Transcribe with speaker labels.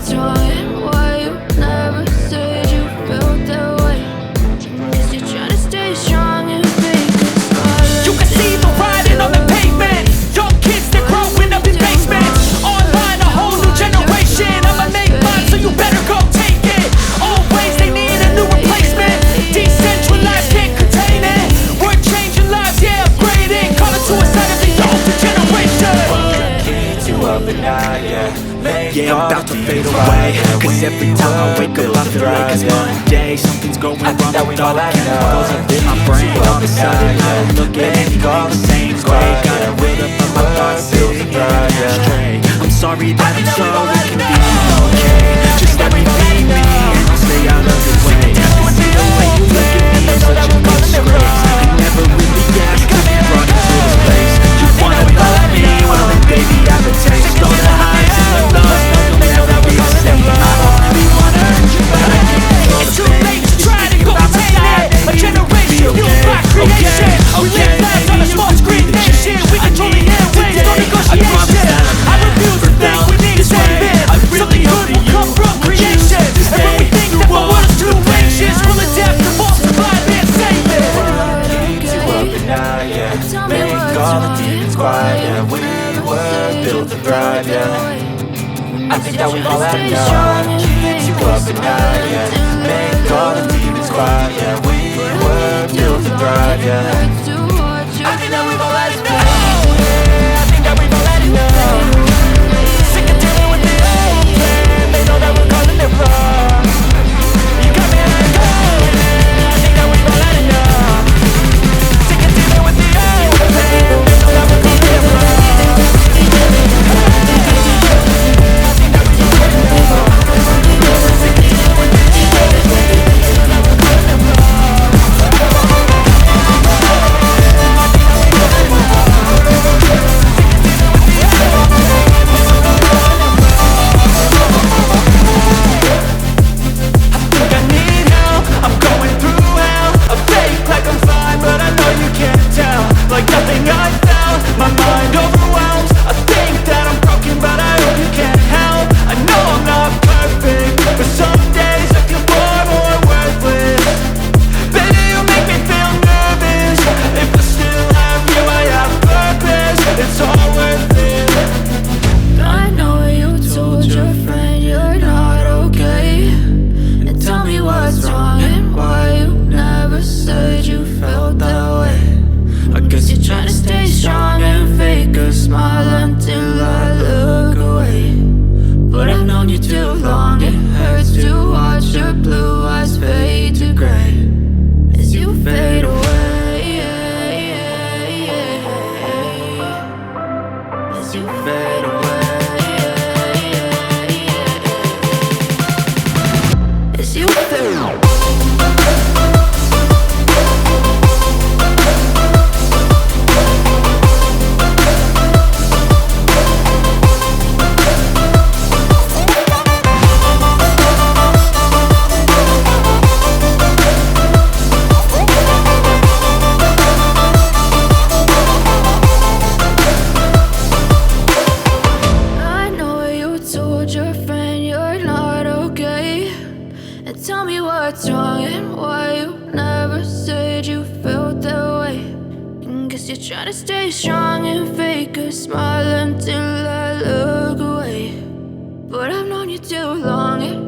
Speaker 1: what's wrong and why you never said you felt that way. Guess you're trying to stay strong and fake a smile.
Speaker 2: You can see the writing on the pavement. Young kids, they're growing up in basements. Online, a whole new generation. I'ma make mine, so you better go take it. Always, they need a new replacement. Decentralized, can't contain it. We're changing lives, yeah, upgrading. Call it suicide of the older generation.
Speaker 3: Keeps you up at night, yeah.
Speaker 4: Yeah, I'm about to fade away. Cause every time I wake up I feel like it's Monday. Something's going wrong with all the chemicals up in my brain. All of a sudden I don't look at anything the same way. Gotta wait up on my thoughts, feeling straight. I'm sorry that I'm so inconvenient, okay? Just let me be me and I'll stay out of your way. To see the way you look at me is such a disgrace. I never really asked to be brought into this place. You wanna love me, well then baby I have a taste. All the highs and the lows, no you'll never be the same. I don't really wanna hurt you, but I can't control the
Speaker 2: It's too late to try to go obtain it. A generation fueled by creation. We live lives on a small screen nation. We control the airwaves, no negotiation. I refuse to think we need saving. Something good will come from creation. And when we think that the world's too anxious, we'll adapt to more, survive and save it.
Speaker 3: Keeps you up at night, yeah. Make all the demons quiet, yeah. We were built to thrive, yeah. I think that we've all had enough. Keeps you up at night, yeah. Make all the demons quiet, yeah. We were built to thrive, yeah. I think that we've all had enough. I think that we've all had enough. Sick of dealing with the old plan. They know that we're calling it wrong. You got me like, oh, I think that we've all had enough. Sick of dealing with the old plan. They know that we're calling it wrong. Like nothing I felt, my mind overwhelms. I think that I'm broken, but I hope you can't help. I know I'm not perfect, but some days I feel far more worthless. Baby, you make me feel nervous. If I still have you, I have purpose. It's all worth it.
Speaker 1: I know you told your friend you're not okay. And tell me what's wrong and why you never said you felt that way. I guess you're trying to stay strong and fake a smile until I look away. But I've known you too long, it hurts to watch your blue eyes fade to gray as you fade away. As you fade away. As you fade away. Tell me what's wrong and why you never said you felt that way. And guess you're trying to stay strong and fake a smile until I look away. But I've known you too long.